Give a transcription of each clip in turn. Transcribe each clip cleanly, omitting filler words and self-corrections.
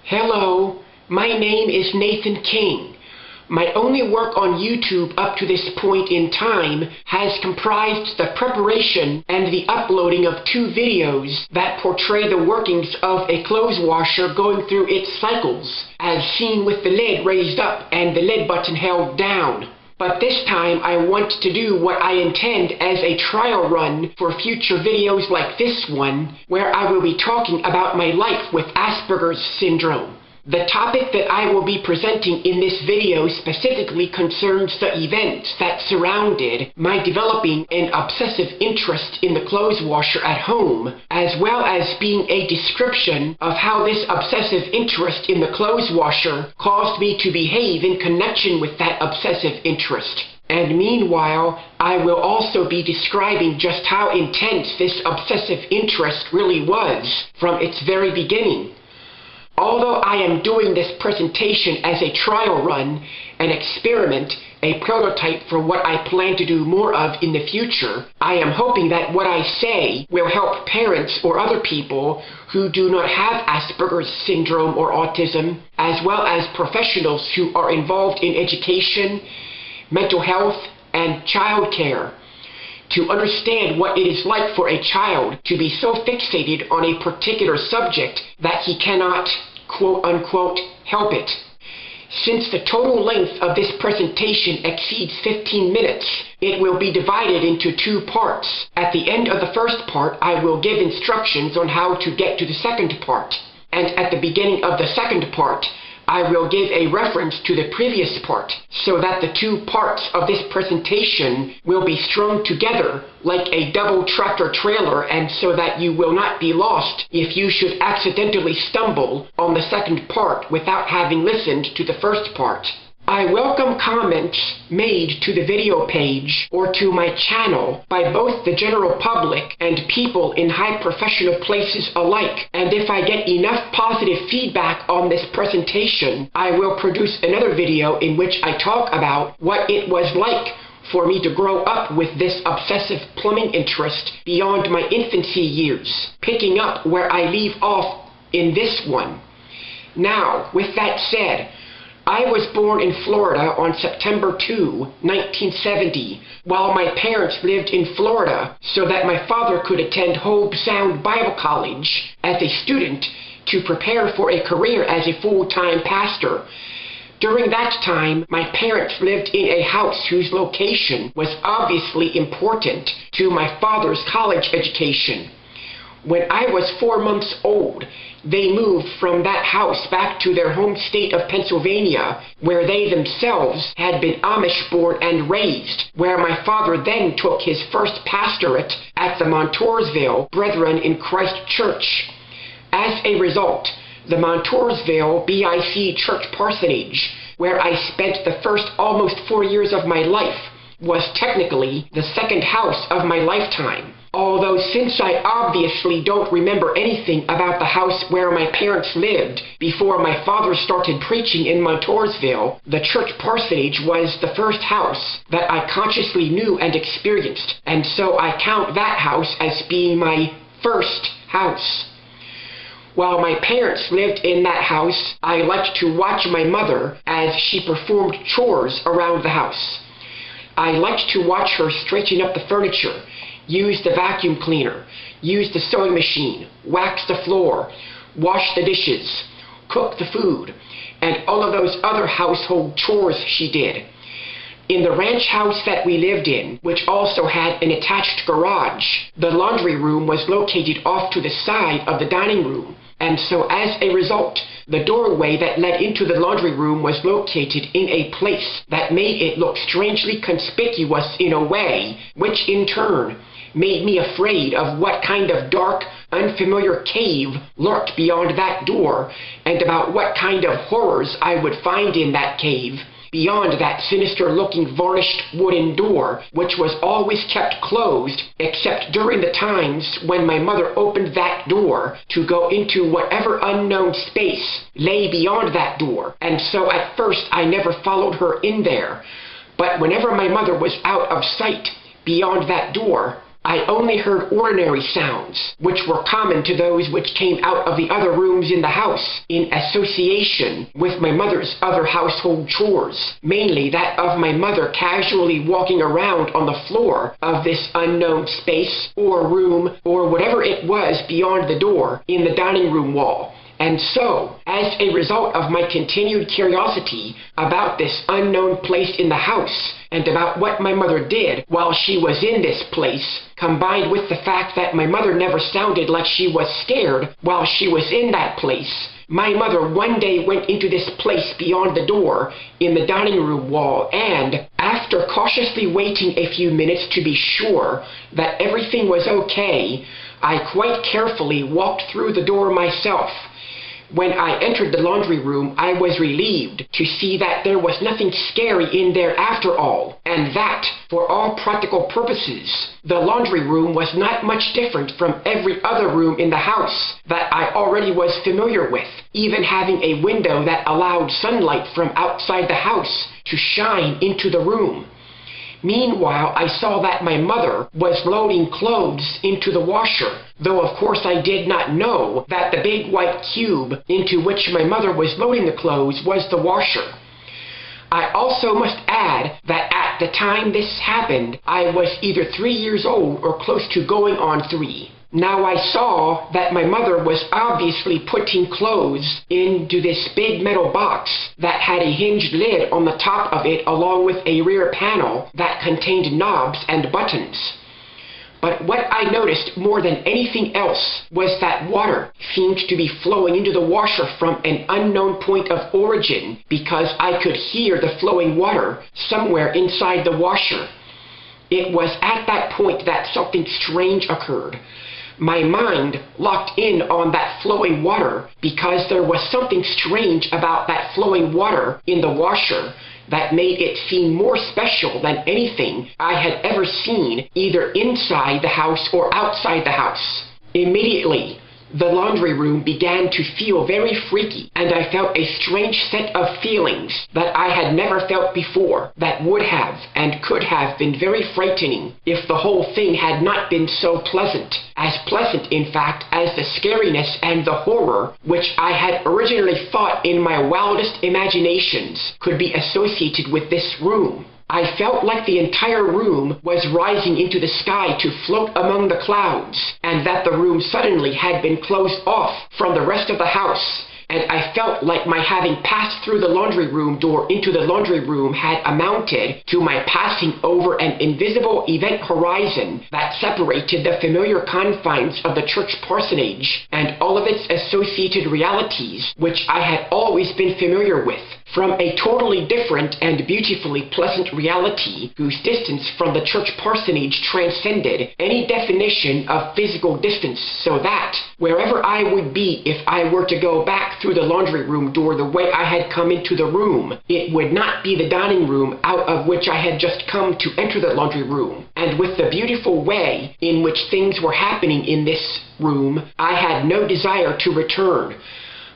Hello, my name is Nathan King. My only work on YouTube up to this point in time has comprised the preparation and the uploading of 2 videos that portray the workings of a clothes washer going through its cycles, as seen with the lid raised up and the lid button held down. But this time I want to do what I intend as a trial run for future videos like this one, where I will be talking about my life with Asperger's syndrome. The topic that I will be presenting in this video specifically concerns the events that surrounded my developing an obsessive interest in the clothes washer at home, as well as being a description of how this obsessive interest in the clothes washer caused me to behave in connection with that obsessive interest. And meanwhile, I will also be describing just how intense this obsessive interest really was from its very beginning. Although I am doing this presentation as a trial run, an experiment, a prototype for what I plan to do more of in the future, I am hoping that what I say will help parents or other people who do not have Asperger's syndrome or autism, as well as professionals who are involved in education, mental health, and child care, to understand what it is like for a child to be so fixated on a particular subject that he cannot, quote-unquote, help it. Since the total length of this presentation exceeds 15 minutes, it will be divided into 2 parts. At the end of the first part, I will give instructions on how to get to the second part. And at the beginning of the second part, I will give a reference to the previous part, so that the 2 parts of this presentation will be strung together like a double tractor trailer, and so that you will not be lost if you should accidentally stumble on the second part without having listened to the first part. I welcome comments made to the video page or to my channel by both the general public and people in high professional places alike, and if I get enough positive feedback on this presentation, I will produce another video in which I talk about what it was like for me to grow up with this obsessive plumbing interest beyond my infancy years, picking up where I leave off in this one. Now, with that said, I was born in Florida on September 2, 1970, while my parents lived in Florida so that my father could attend Hope Sound Bible College as a student to prepare for a career as a full-time pastor. During that time, my parents lived in a house whose location was obviously important to my father's college education. When I was 4 months old, they moved from that house back to their home state of Pennsylvania, where they themselves had been Amish born and raised, where my father then took his first pastorate at the Montoursville Brethren in Christ Church. As a result, the Montoursville BIC Church Parsonage, where I spent the first almost 4 years of my life, was technically the second house of my lifetime. Although since I obviously don't remember anything about the house where my parents lived before my father started preaching in Montoursville, the church parsonage was the first house that I consciously knew and experienced, and so I count that house as being my first house. While my parents lived in that house, I liked to watch my mother as she performed chores around the house. I liked to watch her straighten up the furniture, use the vacuum cleaner, use the sewing machine, wax the floor, wash the dishes, cook the food, and all of those other household chores she did. In the ranch house that we lived in, which also had an attached garage, the laundry room was located off to the side of the dining room, and so as a result, the doorway that led into the laundry room was located in a place that made it look strangely conspicuous in a way, which in turn made me afraid of what kind of dark, unfamiliar cave lurked beyond that door, and about what kind of horrors I would find in that cave, beyond that sinister-looking varnished wooden door, which was always kept closed, except during the times when my mother opened that door to go into whatever unknown space lay beyond that door, and so at first I never followed her in there. But whenever my mother was out of sight beyond that door, I only heard ordinary sounds, which were common to those which came out of the other rooms in the house, in association with my mother's other household chores, mainly that of my mother casually walking around on the floor of this unknown space or room or whatever it was beyond the door in the dining room wall. And so, as a result of my continued curiosity about this unknown place in the house, and about what my mother did while she was in this place, combined with the fact that my mother never sounded like she was scared while she was in that place, my mother one day went into this place beyond the door in the dining room wall and, after cautiously waiting a few minutes to be sure that everything was okay, I quite carefully walked through the door myself. When I entered the laundry room, I was relieved to see that there was nothing scary in there after all, and that, for all practical purposes, the laundry room was not much different from every other room in the house that I already was familiar with, even having a window that allowed sunlight from outside the house to shine into the room. Meanwhile, I saw that my mother was loading clothes into the washer, though of course I did not know that the big white cube into which my mother was loading the clothes was the washer. I also must add that at the time this happened, I was either 3 years old or close to going on 3. Now I saw that my mother was obviously putting clothes into this big metal box that had a hinged lid on the top of it along with a rear panel that contained knobs and buttons. But what I noticed more than anything else was that water seemed to be flowing into the washer from an unknown point of origin because I could hear the flowing water somewhere inside the washer. It was at that point that something strange occurred. My mind locked in on that flowing water because there was something strange about that flowing water in the washer that made it seem more special than anything I had ever seen either inside the house or outside the house. Immediately, the laundry room began to feel very freaky, and I felt a strange set of feelings that I had never felt before that would have and could have been very frightening if the whole thing had not been so pleasant. As pleasant, in fact, as the scariness and the horror which I had originally thought in my wildest imaginations could be associated with this room. I felt like the entire room was rising into the sky to float among the clouds, and that the room suddenly had been closed off from the rest of the house. And I felt like my having passed through the laundry room door into the laundry room had amounted to my passing over an invisible event horizon that separated the familiar confines of the church parsonage and all of its associated realities, which I had always been familiar with, from a totally different and beautifully pleasant reality whose distance from the church parsonage transcended any definition of physical distance, so that wherever I would be if I were to go back through the laundry room door the way I had come into the room, it would not be the dining room out of which I had just come to enter the laundry room. And with the beautiful way in which things were happening in this room, I had no desire to return.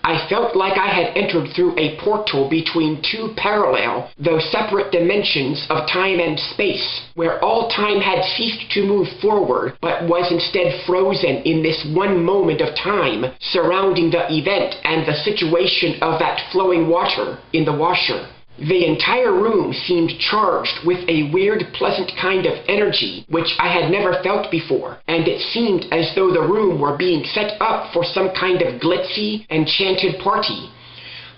I felt like I had entered through a portal between two parallel, though separate dimensions of time and space, where all time had ceased to move forward, but was instead frozen in this one moment of time surrounding the event and the situation of that flowing water in the washer. The entire room seemed charged with a weird, pleasant kind of energy which I had never felt before, and it seemed as though the room were being set up for some kind of glitzy, enchanted party.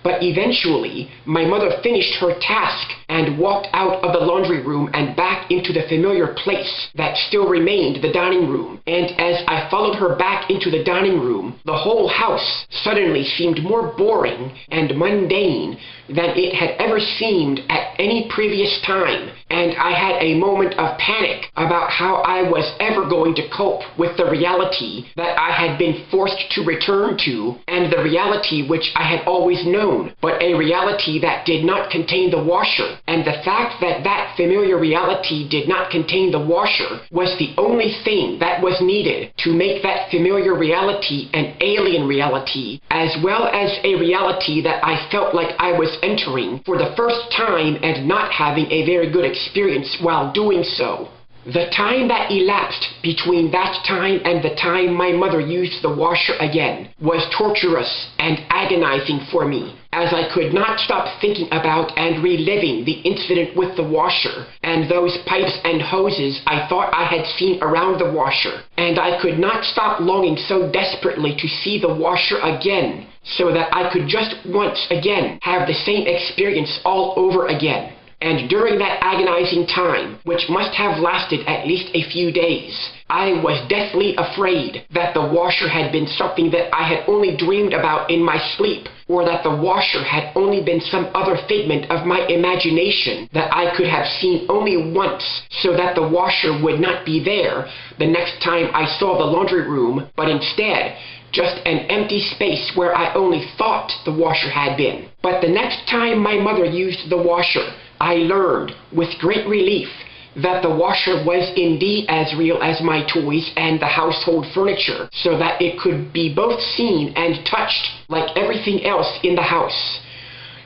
But eventually, my mother finished her task and walked out of the laundry room and back into the familiar place that still remained the dining room. And as I followed her back into the dining room, the whole house suddenly seemed more boring and mundane than it had ever seemed at any previous time, and I had a moment of panic about how I was ever going to cope with the reality that I had been forced to return to, and the reality which I had always known, but a reality that did not contain the washer, and the fact that that familiar reality did not contain the washer was the only thing that was needed to make that familiar reality an alien reality, as well as a reality that I felt like I was entering for the first time and not having a very good experience while doing so. The time that elapsed between that time and the time my mother used the washer again was torturous and agonizing for me, as I could not stop thinking about and reliving the incident with the washer and those pipes and hoses I thought I had seen around the washer, and I could not stop longing so desperately to see the washer again, so that I could just once again have the same experience all over again. And during that agonizing time, which must have lasted at least a few days, I was deathly afraid that the washer had been something that I had only dreamed about in my sleep, or that the washer had only been some other figment of my imagination that I could have seen only once, so that the washer would not be there the next time I saw the laundry room, but instead just an empty space where I only thought the washer had been. But the next time my mother used the washer, I learned, with great relief, that the washer was indeed as real as my toys and the household furniture, so that it could be both seen and touched like everything else in the house.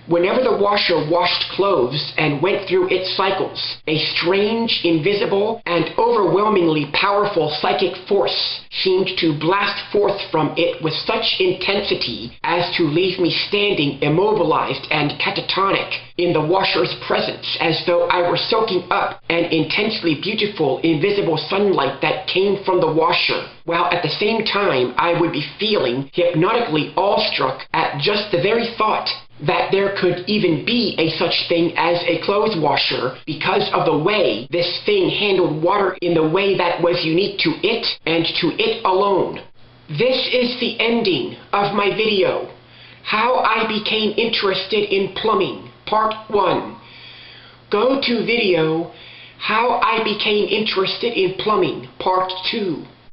Whenever the washer washed clothes and went through its cycles, a strange, invisible, and overwhelmingly powerful psychic force seemed to blast forth from it with such intensity as to leave me standing immobilized and catatonic in the washer's presence, as though I were soaking up an intensely beautiful, invisible sunlight that came from the washer, while at the same time I would be feeling hypnotically awestruck at just the very thought that there could even be a such thing as a clothes washer because of the way this thing handled water in the way that was unique to it and to it alone. This is the ending of my video, How I Became Interested in Plumbing, Part 1. Go to video, How I Became Interested in Plumbing, Part 2.